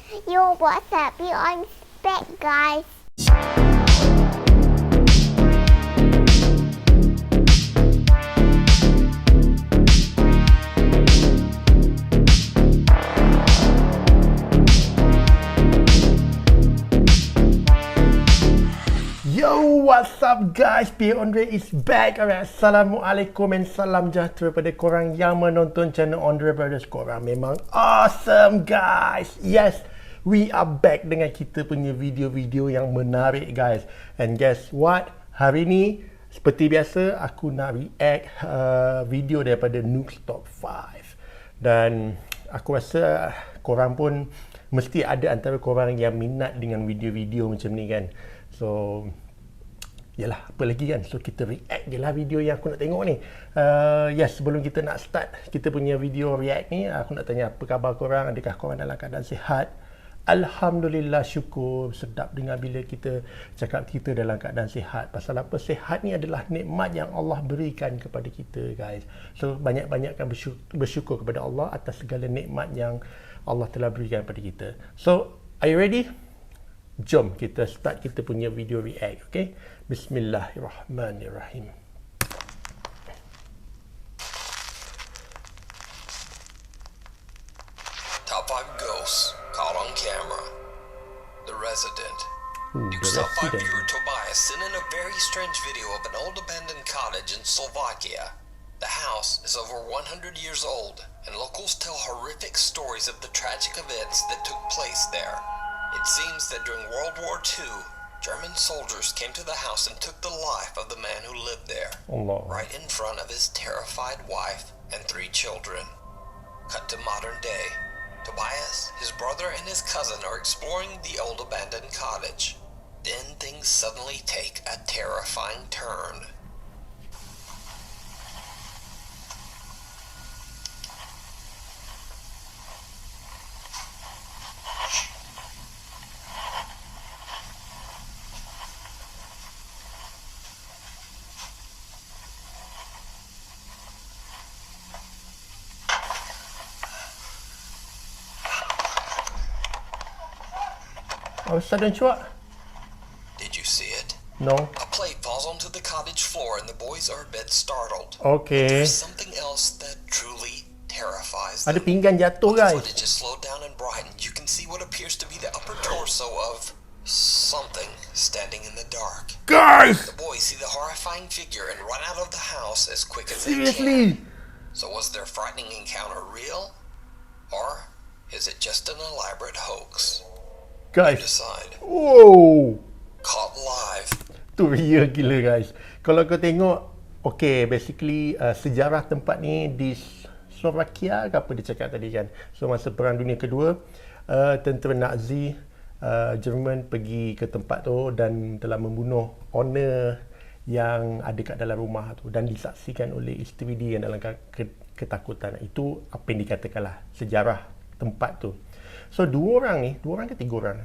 Yo, what's up? You on spec, guys. Yo, what's up guys? Aw4s is back. Alright, Assalamualaikum and salam sejahtera pada korang yang menonton channel Aw4s Brothers. Korang memang awesome guys. Yes, we are back dengan kita punya video-video yang menarik guys. And guess what? Hari ni seperti biasa aku nak react video daripada Noobs Top 5. Dan aku rasa korang pun mesti ada antara korang yang minat dengan video-video macam ni kan. So yalah, apa lagi kan. So kita react je lah video yang aku nak tengok ni. Yes, sebelum kita nak start kita punya video react ni, aku nak tanya apa khabar korang. Adakah korang dalam keadaan sihat? Alhamdulillah, syukur. Sedap dengar bila kita cakap kita dalam keadaan sihat. Pasal apa? Sihat ni adalah nikmat yang Allah berikan kepada kita guys. So banyak-banyakkan bersyukur kepada Allah atas segala nikmat yang Allah telah berikan kepada kita. So are you ready? Jom kita start kita punya video react, okay? Bismillahirrahmanirrahim. Top 5 ghosts caught on camera. The Resident. The News Top 5 Resident. viewer Tobias sent in a very strange video of an old abandoned cottage in Slovakia. The house is over 100 years old, and locals tell horrific stories of the tragic events that took place there. It seems that during World War II, German soldiers came to the house and took the life of the man who lived there, Allah. right in front of his terrified wife and 3 children. Cut to modern day. Tobias, his brother, and his cousin are exploring the old abandoned cottage. Then things suddenly take a terrifying turn. Oh, sudden shot? Did you see it? No. A plate falls onto the cottage floor and the boys are a bit startled. Okay. There's something else that truly terrifies Ada them. pinggan jatuh The guys. footage is slowed down and brightened. You can see what appears to be the upper torso of something standing in the dark. Guys! The boys see the horrifying figure and run out of the house as quick as they Seriously? can. So was their frightening encounter real? Or is it just an elaborate hoax? Guys. Decide. Wow. Caught live. Tu real gila guys. Kalau kau tengok, okay, basically sejarah tempat ni di Slovakia ke apa dia cakap tadi kan. So masa Perang Dunia Kedua, tentera Nazi Jerman pergi ke tempat tu dan telah membunuh owner yang ada kat dalam rumah tu dan disaksikan oleh isteri dia yang dalam ketakutan. Itu apa yang dikatakanlah sejarah tempat tu. So dua orang ke 3 orang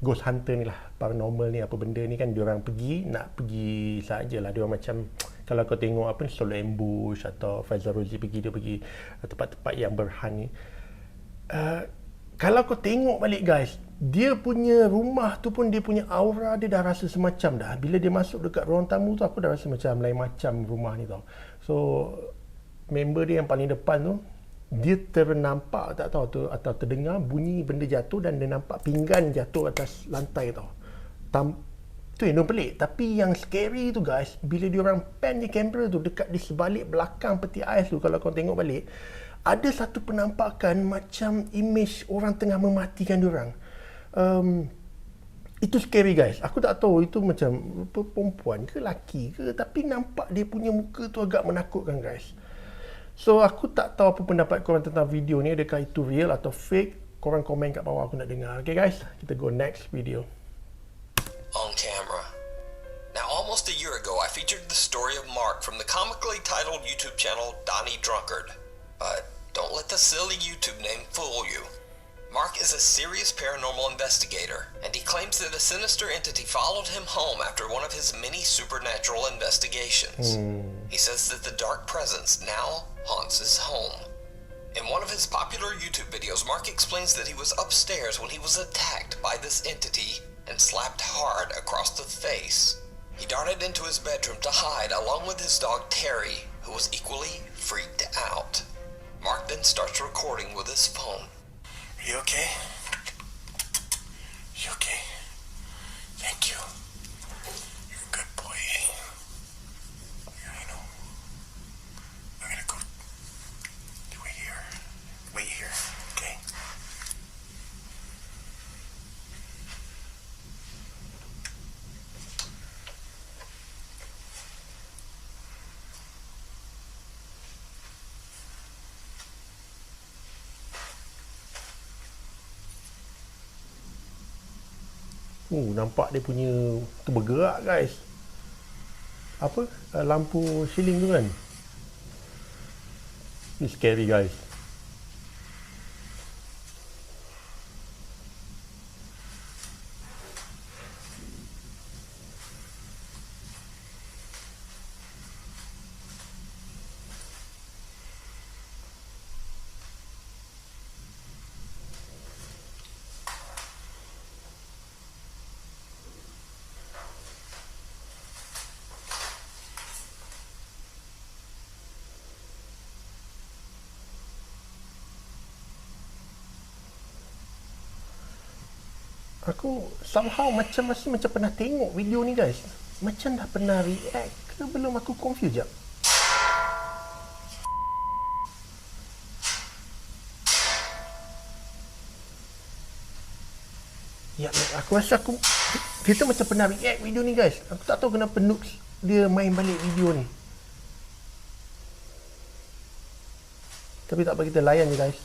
ghost hunter ni lah, paranormal ni, apa benda ni kan, diorang nak pergi sajalah. Diorang macam kalau kau tengok apa ni, solo ambush atau Faizal Rozi dia pergi tempat-tempat yang berhan ni. Kalau kau tengok balik guys, dia punya rumah tu pun dia punya aura dia dah rasa semacam dah. Bila dia masuk dekat ruang tamu tu, aku dah rasa macam lain macam rumah ni tau. So member dia yang paling depan tu, dia ternampak tak tahu tu atau terdengar bunyi benda jatuh dan dia nampak pinggan jatuh atas lantai tau. Tu yang pelik. Tapi yang scary tu guys, bila dia orang pan je kamera tu dekat di sebalik belakang peti ais tu, kalau kau tengok balik, ada satu penampakan macam image orang tengah mematikan dia orang. Itu scary guys. Aku tak tahu itu macam perempuan ke lelaki ke, tapi nampak dia punya muka tu agak menakutkan guys. So aku tak tahu apa pendapat korang tentang video ni, adakah itu real atau fake. Korang komen kat bawah, aku nak dengar. Okay guys, kita go next video. On camera. Now, almost a year ago, I featured the story of Mark from the comically titled YouTube channel Donnie Drunkard. But don't let the silly YouTube name fool you. Mark is a serious paranormal investigator, and he claims that a sinister entity followed him home after one of his many supernatural investigations. He says that the dark presence now haunts his home. In one of his popular YouTube videos, Mark explains that he was upstairs when he was attacked by this entity and slapped hard across the face. He darted into his bedroom to hide along with his dog Terry, who was equally freaked out. Mark then starts recording with his phone. Are you okay? You okay? Thank you. You're a good boy, eh? Yeah, I know. I'm gonna go. Wait here. Wait here, okay? Nampak dia punya tu bergerak guys. Apa? Lampu ceiling tu kan. Ni scary guys. Aku somehow macam pernah tengok video ni guys. Macam dah pernah react ke belum, aku confused jap. Ya, aku rasa kita macam pernah react video ni guys. Aku tak tahu kenapa Nooks dia main balik video ni. Tapi tak apa, kita layan je guys.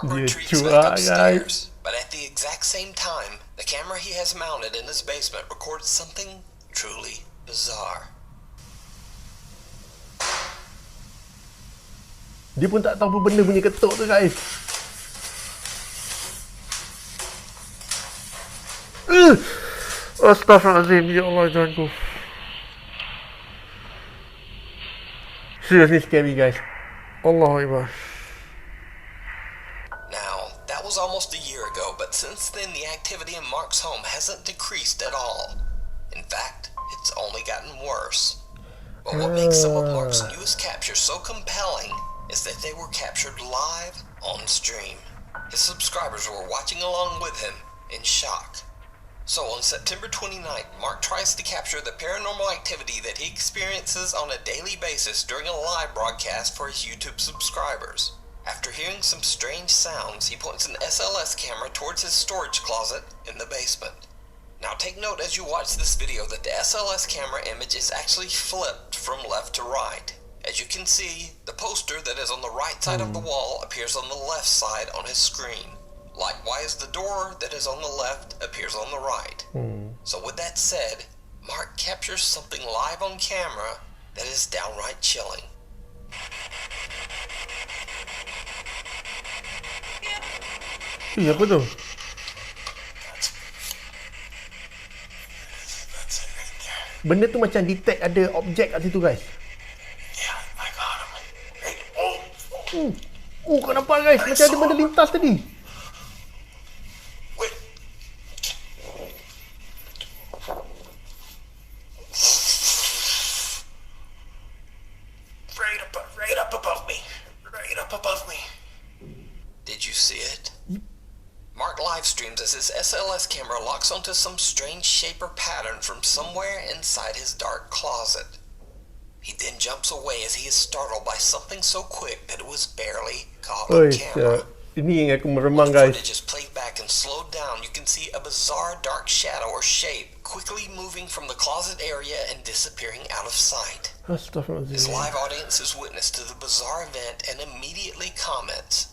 Mark retreats back upstairs, but at the exact same time, the camera he has mounted in his basement records something truly bizarre. Dia pun tak tahu apa benda punya ketuk tu guys. Astaghfirullahaladzim, ya Allah Tuhanku. Seriously scary guys. Allahu Akbar. Now, that was almost a year ago, but since then the activity in Mark's home hasn't decreased at all. In fact, it's only gotten worse. But what makes some of Mark's newest captures so compelling is that they were captured live on stream. His subscribers were watching along with him in shock. So on September 29th, Mark tries to capture the paranormal activity that he experiences on a daily basis during a live broadcast for his YouTube subscribers. After hearing some strange sounds, he points an SLS camera towards his storage closet in the basement. Now take note as you watch this video that the SLS camera image is actually flipped from left to right. As you can see, the poster that is on the right side of the wall appears on the left side on his screen. Likewise, the door that is on the left appears on the right. So with that said, Mark captures something live on camera that is downright chilling. Apa tu? Benda tu macam detect ada objek kat situ guys. Kau nampak guys, macam ada benda lintas tadi. Right up above me. Did you see it? Mark live streams as his SLS camera locks onto some strange shape or pattern from somewhere inside his dark closet. He then jumps away as he is startled by something so quick that it was barely caught on camera. Ini yang aku meremang guys. When footage is played back and slowed down, you can see a bizarre dark shadow or shape quickly moving from the closet area and disappearing out of sight. His Astaghfirullahaladzim. live audience is witness to the bizarre event and immediately comments.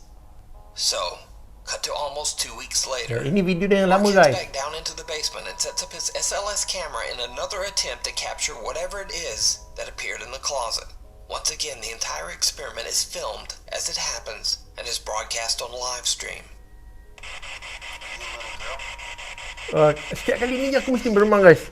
So, cut to almost 2 weeks later. Ini video dia yang Mark lama heads guys. back down into the basement and sets up his SLS camera in another attempt to capture whatever it is that appeared in the closet. Once again, the entire experiment is filmed as it happens and is broadcast on live stream. Setiap kali ni aku mesti beremang guys.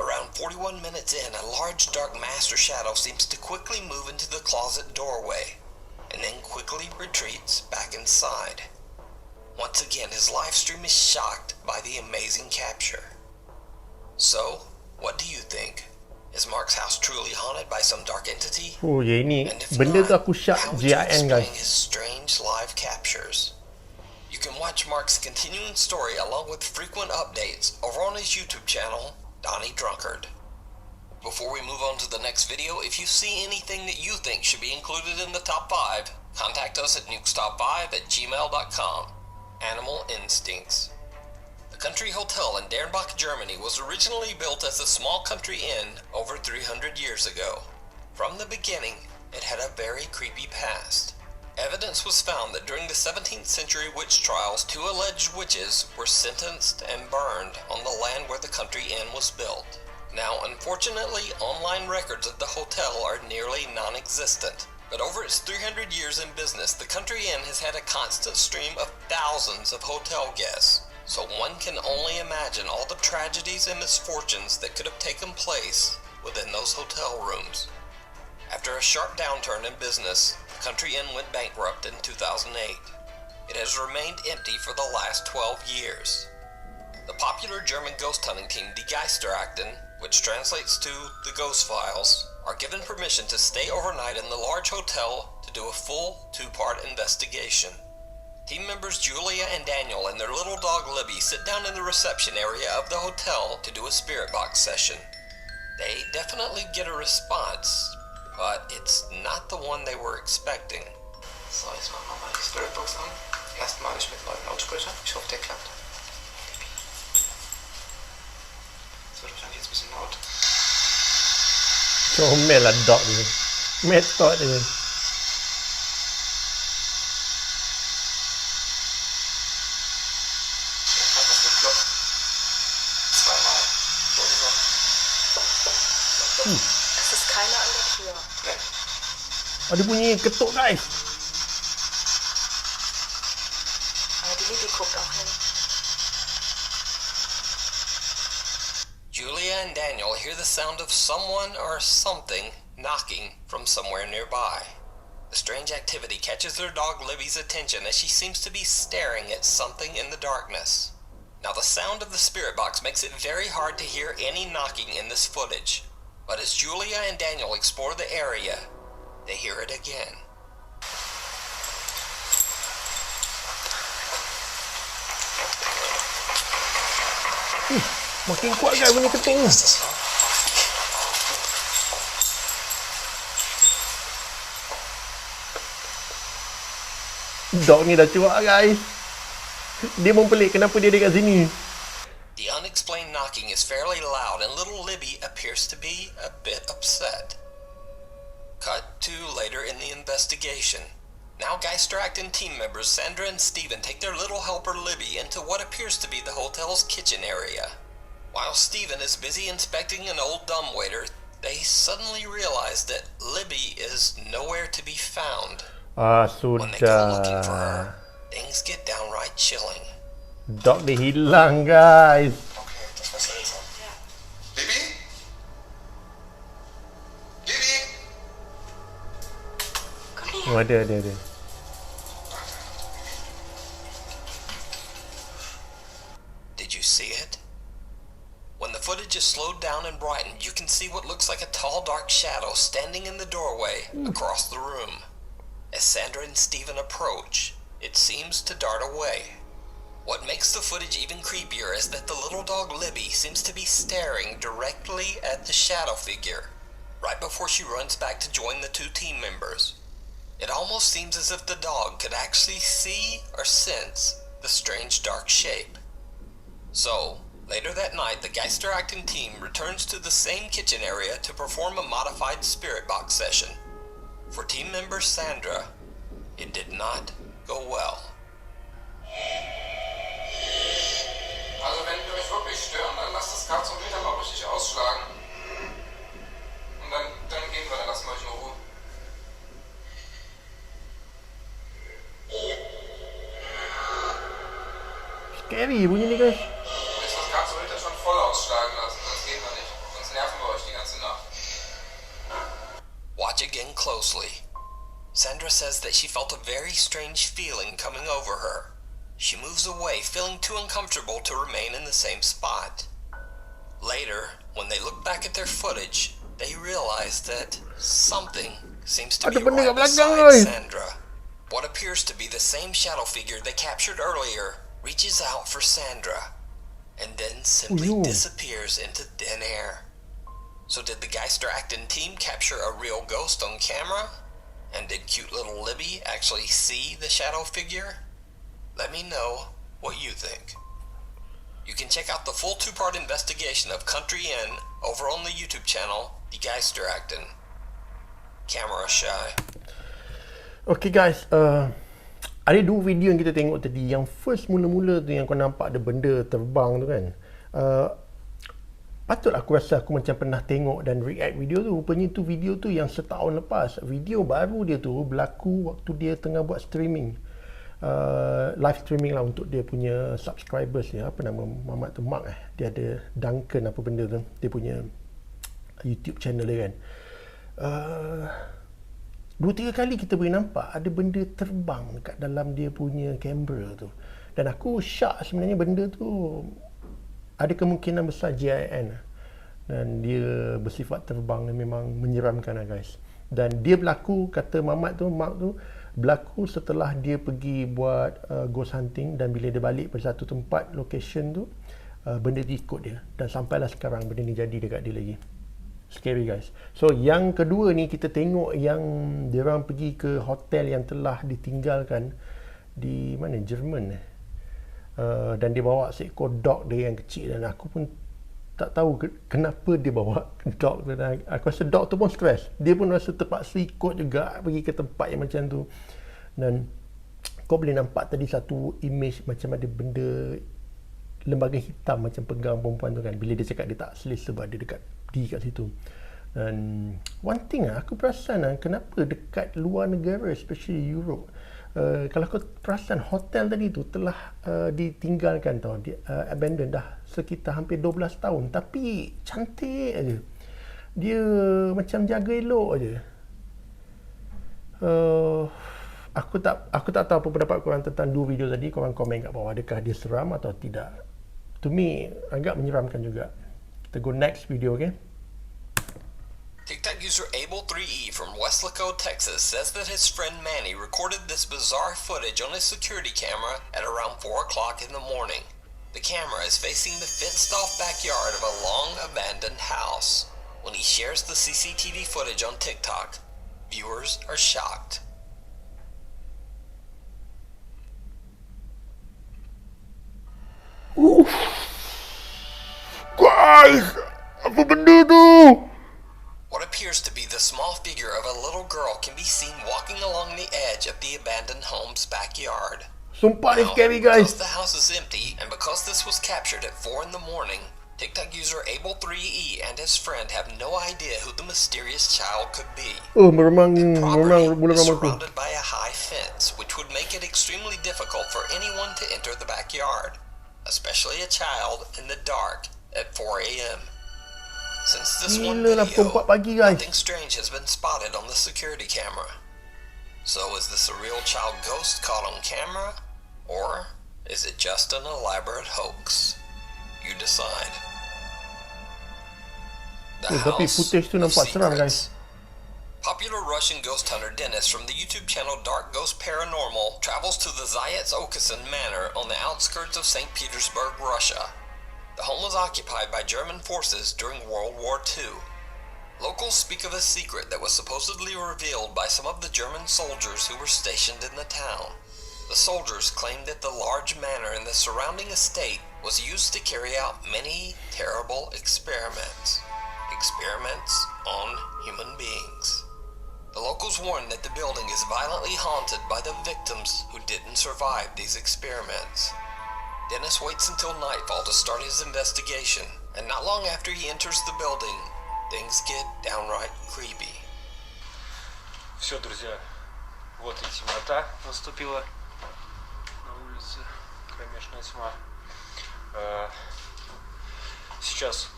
Around 41 minutes in, a large dark mass or shadow seems to quickly move into the closet doorway, and then quickly retreats back inside. Once again, his live stream is shocked by the amazing capture. So, what do you think? Is Mark's house truly haunted by some dark entity? Oh ya ini And if benda tu not, aku shock how would you JIN explain guys. his strange live captures? You can watch Mark's continuing story along with frequent updates over on his YouTube channel, Donnie Drunkard. Before we move on to the next video, if you see anything that you think should be included in the top 5, contact us at nukestop5@gmail.com. Animal Instincts. The Country Hotel in Dernbach, Germany was originally built as a small country inn over 300 years ago. From the beginning, it had a very creepy past. Evidence was found that during the 17th century witch trials, 2 alleged witches were sentenced and burned on the land where the country inn was built. Now, unfortunately, online records of the hotel are nearly non-existent. But over its 300 years in business, the country inn has had a constant stream of thousands of hotel guests. So one can only imagine all the tragedies and misfortunes that could have taken place within those hotel rooms. After a sharp downturn in business, the country inn went bankrupt in 2008. It has remained empty for the last 12 years. The popular German ghost hunting team Die Geisterakten, which translates to the Ghost Files, are given permission to stay overnight in the large hotel to do a full 2-part investigation. Team members Julia and Daniel and their little dog Libby sit down in the reception area of the hotel to do a spirit box session. They definitely get a response, but it's not the one they were expecting. So, jetzt machen wir mal die Spiritbox an. Erstmalig mit neuen Lautsprechern. Ich hoffe, der klappt. Das wird wahrscheinlich jetzt ein bisschen laut. Comel lah dog dia. Metot dia. Hat was geklopft. Zweimal. So ist er. Es ist keiner an der Tür. Ne? Ada bunyi ketuk guys. Aber die Libby guckt auch hin. Julia and Daniel hear the sound of someone or something knocking from somewhere nearby. The strange activity catches their dog Libby's attention as she seems to be staring at something in the darkness. Now the sound of the spirit box makes it very hard to hear any knocking in this footage, but as Julia and Daniel explore the area, they hear it again. Makin kuat guys bunyi ketuk ni. Was das war? Dog ni dah cuak guys. Dia pun pelik kenapa dia dekat sini. The unexplained knocking is fairly loud and little Libby appears to be a bit upset. Cut to later in the investigation. Now Geisterakten team members Sandra and Steven take their little helper Libby into what appears to be the hotel's kitchen area. While Steven is busy inspecting an old dumbwaiter, they suddenly realize that Libby is nowhere to be found. When they go looking for her, Sudah. things get downright chilling. Dog dia hilang guys. Okay, das war seltsam. Bibi? Bibi? Oh ada. Did you see it? When the footage is slowed down and brightened, you can see what looks like a tall, dark shadow standing in the doorway across the room. As Sandra and Stephen approach, it seems to dart away. What makes the footage even creepier is that the little dog Libby seems to be staring directly at the shadow figure, right before she runs back to join the two team members. It almost seems as if the dog could actually see or sense the strange dark shape. So, later that night, the Geister acting team returns to the same kitchen area to perform a modified spirit box session. For team member Sandra, it did not go well. Also wenn die euch wirklich stören, dann lasst das Karzometer mal richtig ausschlagen. Und dann gehen wir, dann lassen wir euch in Ruhe. Scary bunyi ni guys. Jetzt das Karzometer schon voll ausschlagen lassen, sonst gehen wir nicht. Sonst nerven wir euch die ganze Nacht. Watch again closely. Sandra says that she felt a very strange feeling coming over her. She moves away, feeling too uncomfortable to remain in the same spot. Later, when they look back at their footage, they realize that something seems to be right beside Sandra. What appears to be the same shadow figure they captured earlier reaches out for Sandra, and then simply disappears into thin air. So did the Geister acting team capture a real ghost on camera? And did cute little Libby actually see the shadow figure? Let me know what you think. You can check out the full 2-part investigation of Country Inn over on the YouTube channel, The Geister Acting. Camera shy. Okay guys, ada dua video yang kita tengok tadi. Yang first mula-mula tu yang kau nampak ada benda terbang tu kan. Patut aku rasa aku macam pernah tengok dan react video tu. Rupanya tu video tu yang setahun lepas. Video baru dia tu berlaku waktu dia tengah buat streaming. Live streaming lah untuk dia punya subscribers ni. Apa nama Mamat tu, Mark dia ada Duncan apa benda tu, dia punya YouTube channel dia kan. 2-3 kali kita boleh nampak ada benda terbang dekat dalam dia punya kamera tu. Dan aku syak sebenarnya benda tu ada kemungkinan besar JIN. Dan dia bersifat terbang dan memang menyeramkan lah guys. Dan dia berlaku, kata Mamat tu, Mark tu, berlaku setelah dia pergi buat ghost hunting. Dan bila dia balik pada satu tempat, location tu, benda tu ikut dia. Dan sampailah sekarang benda ni jadi dekat dia lagi. Scary guys. So yang kedua ni kita tengok yang diorang pergi ke hotel yang telah ditinggalkan di mana, Jerman dan dia bawa seekor dog dia yang kecil. Dan aku pun tak tahu kenapa dia bawa dog tu. Dan aku rasa dog tu pun stres. Dia pun rasa terpaksa ikut juga pergi ke tempat yang macam tu. Dan kau boleh nampak tadi satu image macam ada benda lembaga hitam macam pegang perempuan tu kan. Bila dia cakap dia tak selesa sebab dia dekat di kat situ. Dan one thing aku perasan kenapa dekat luar negara, especially Europe, kalau kau perasan hotel tadi tu telah ditinggalkan tau, abandoned dah sekitar hampir 12 tahun, tapi cantik aja. Dia macam jaga elok aja. Aku tak tahu apa pendapat korang tentang dua video tadi. Korang komen kat bawah, adakah dia seram atau tidak. To me agak menyeramkan juga. Kita go next video, okay? TikTok user Able3E from Weslaco, Texas says that his friend Manny recorded this bizarre footage on his security camera at around 4 o'clock in the morning. The camera is facing the fenced-off backyard of a long abandoned house. When he shares the CCTV footage on TikTok, viewers are shocked. Guys, apa benda tu? What appears to be the small figure of a little girl can be seen walking along the edge of the abandoned home's backyard. Sumpah ni scary guys. Because the house is empty and because this was captured at 4 in the morning, TikTok user Able3E and his friend have no idea who the mysterious child could be. Oh, meremang Property bola is ramai tu. surrounded by a high fence, which would make it extremely difficult for anyone to enter the backyard, especially a child in the dark at 4 a.m. Since this one Gila lah video, pukul 4 pagi guys. nothing strange has been spotted on the security camera. So is this a real child ghost caught on camera? Or is it just an elaborate hoax? You decide. The Tapi House footage tu of nampak seram, Secrets. guys. Popular Russian ghost hunter Dennis from the YouTube channel Dark Ghost Paranormal travels to the Zayats Okasan Manor on the outskirts of St. Petersburg, Russia. The home was occupied by German forces during World War II. Locals speak of a secret that was supposedly revealed by some of the German soldiers who were stationed in the town. The soldiers claimed that the large manor and the surrounding estate was used to carry out many terrible experiments. Experiments on human beings. The locals warn that the building is violently haunted by the victims who didn't survive these experiments. Dennis waits until nightfall to start his investigation, and not long after he enters the building, things get downright creepy. Все, друзья, вот и темнота наступила на улице, кромешная тьма. Сейчас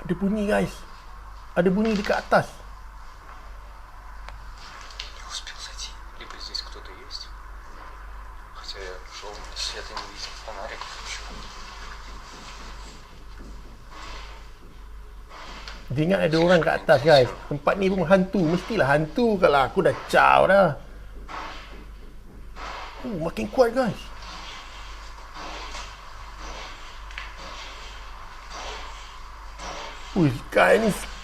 Ada bunyi, guys. Ada bunyi dekat atas. я успел зайти. Либо здесь кто-то есть. Хотя я шел, света не видел, фонарик включил. Dia ingat ada orang kat atas, guys. Tempat ni rumah hantu. Mestilah hantu kalau aku dah caw dah. Makin kuat, guys. Guys,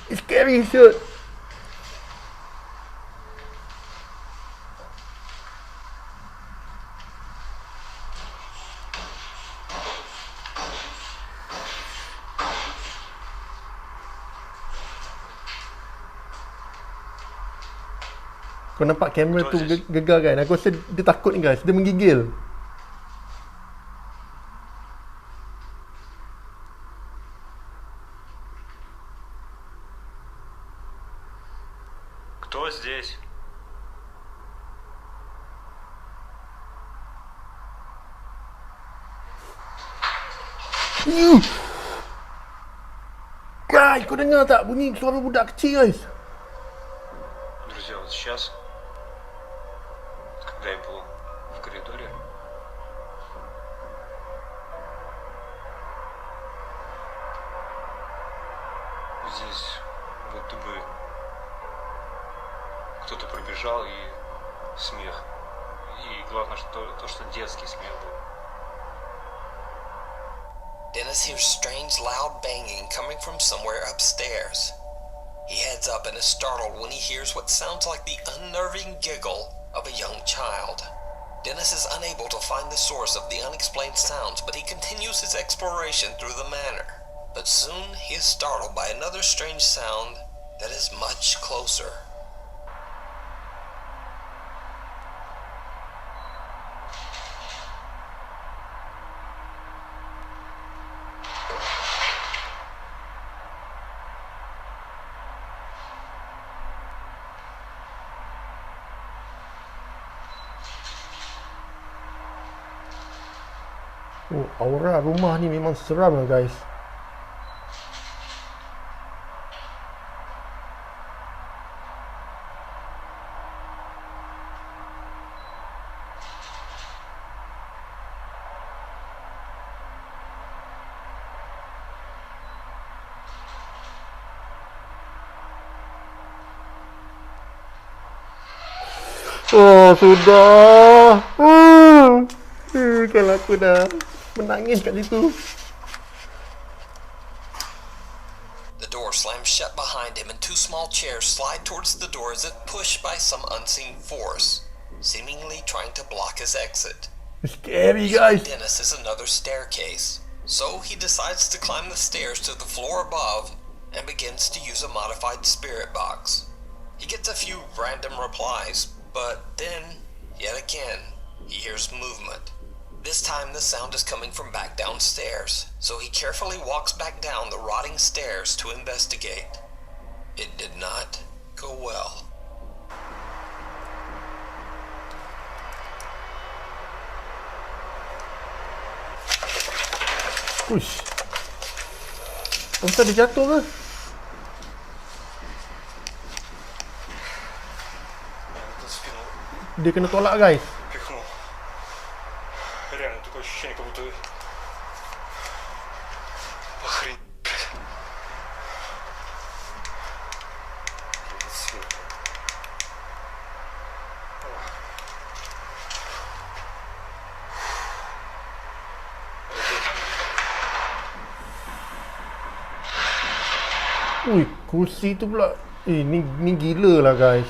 ni scary shit. Kau nampak kamera tu gegar kan? Aku rasa dia takut ni, guys. Dia menggigil. Кто здесь? Guys, kau dengar tak bunyi suara budak kecil, guys? Друзья, вот сейчас, когда я был в коридоре, здесь будто бы кто-то пробежал и смех. И главное, что детский смех был. Dennis hears strange loud banging coming from somewhere upstairs. He heads up and is startled when he hears what sounds like the unnerving giggle of a young child. Dennis is unable to find the source of the unexplained sounds, but he continues his exploration through the manor. But soon he is startled by another strange sound that is much closer. Aura rumah ni memang seram lah, guys. Oh, sudah. Kalau aku dah menangis kat situ. The door slams shut behind him and two small chairs slide towards the door as if pushed by some unseen force, seemingly trying to block his exit. Scary, guys. Dennis is another staircase, so he decides to climb the stairs to the floor above and begins to use a modified spirit box. He gets a few random replies, but then, yet again, he hears movement. This time the sound is coming from back downstairs, so he carefully walks back down the rotting stairs to investigate. It did not go well. Uish. Kenapa dia jatuh ke? Это спину Dia kena tolak, guys. пихнул. Реально такое ощущение, как будто Ui, kursi tu pula. Ni gila lah guys.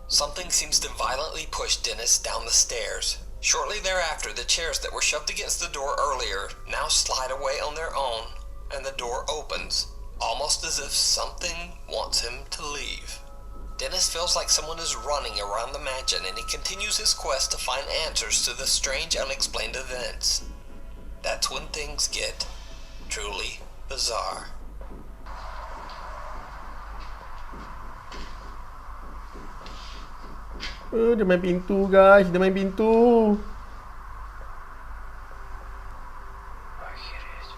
Something seems to violently push Dennis down the stairs. Shortly thereafter, the chairs that were shoved against the door earlier now slide away on their own, and the door opens, almost as if something wants him to leave. Dennis feels like someone is running around the mansion, and he continues his quest to find answers to the strange, unexplained events. That's when things get truly bizarre. Dia main pintu guys, dia main pintu. Охереть.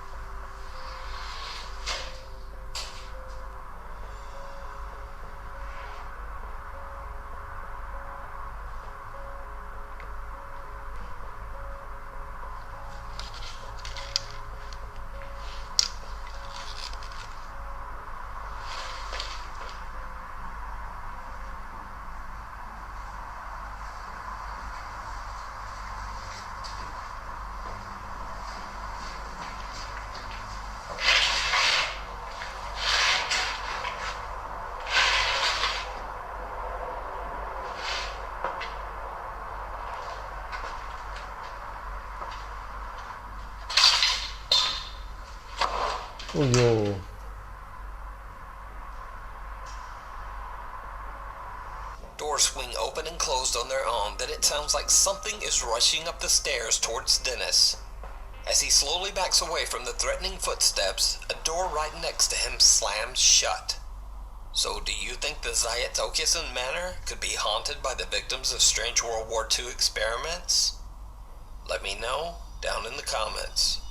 Oh yo. Doors swing open and closed on their own, then it sounds like something is rushing up the stairs towards Dennis. As he slowly backs away from the threatening footsteps, a door right next to him slams shut. So do you think the Aw4s Manor could be haunted by the victims of strange World War II experiments? Let me know down in the comments.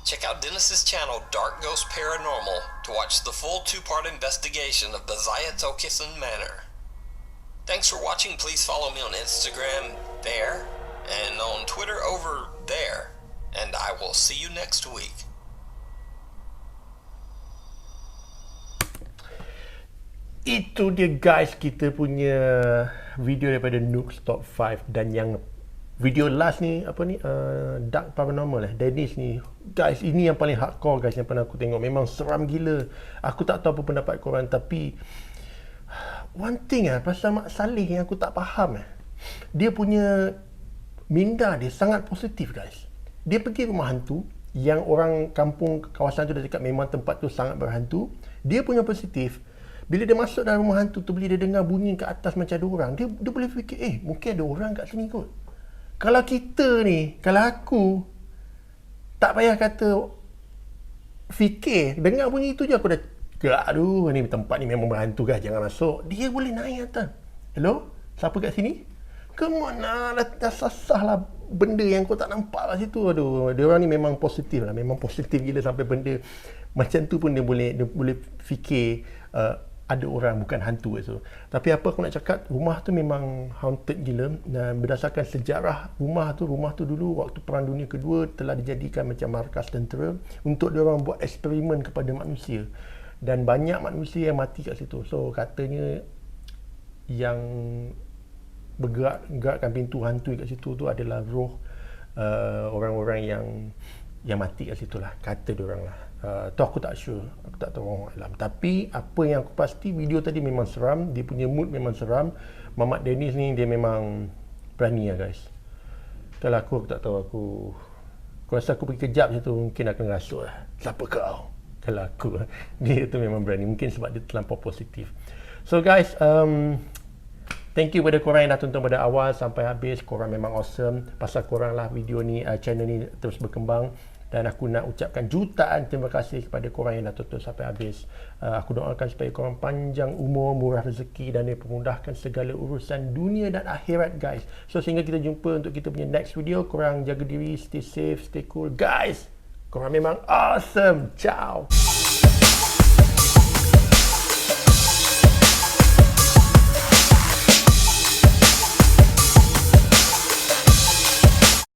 Check out Dennis's channel Dark Ghost Paranormal to watch the full 2-part investigation of the Aw4s Manor. Thanks for watching. Please follow me on Instagram there and on Twitter over there. And I will see you next week. Itu dia guys, kita punya video daripada Noobs Top 5. Dan yang video last ni, apa ni, Dark Paranormal Dennis ni. Guys, ini yang paling hardcore guys yang pernah aku tengok. Memang seram gila. Aku tak tahu apa pendapat korang, tapi one thing pasal Mak Saleh yang aku tak faham dia punya minda dia sangat positif guys. Dia pergi rumah hantu yang orang kampung kawasan tu dah cakap memang tempat tu sangat berhantu. Dia punya positif. Bila dia masuk dalam rumah hantu tu, bila dia dengar bunyi kat atas macam ada orang, dia boleh fikir, mungkin ada orang kat sini kot. Kalau kita ni, kalau aku tak payah kata fikir, dengar bunyi tu je aku dah aduh, ni tempat ni memang berhantu guys, jangan masuk. Dia boleh naik atas. Hello? Siapa kat sini? Kemana? Dah sasah lah benda yang kau tak nampak kat situ. Aduh, dia orang ni memang positif lah. Memang positif gila sampai benda macam tu pun dia boleh fikir ada orang bukan hantu so. Tapi apa aku nak cakap, rumah tu memang haunted gila. Dan berdasarkan sejarah rumah tu dulu waktu Perang Dunia Kedua telah dijadikan macam markas tentera untuk dia orang buat eksperimen kepada manusia. Dan banyak manusia yang mati kat situ. So katanya yang bergerakkan pintu hantu kat situ tu adalah roh orang-orang yang mati kat situ lah, kata diorang lah. Tu aku tak sure, aku tak tahu orang alam. Tapi apa yang aku pasti, video tadi memang seram. Dia punya mood memang seram. Mamat Dennis ni dia memang berani lah guys. Kalau aku tak tahu, aku rasa aku pergi kejap situ mungkin akan rasuk lah. Siapa kau? Kalau aku, dia tu memang berani. Mungkin sebab dia terlampau positif. So guys, thank you kepada korang yang dah tonton pada awal sampai habis. Korang memang awesome. Pasal korang lah video ni, channel ni terus berkembang. Dan aku nak ucapkan jutaan terima kasih kepada korang yang dah tonton sampai habis. Aku doakan supaya korang panjang umur, murah rezeki dan dipermudahkan segala urusan dunia dan akhirat guys. So sehingga kita jumpa untuk kita punya next video. Korang jaga diri, stay safe, stay cool guys. Korang memang awesome. Ciao.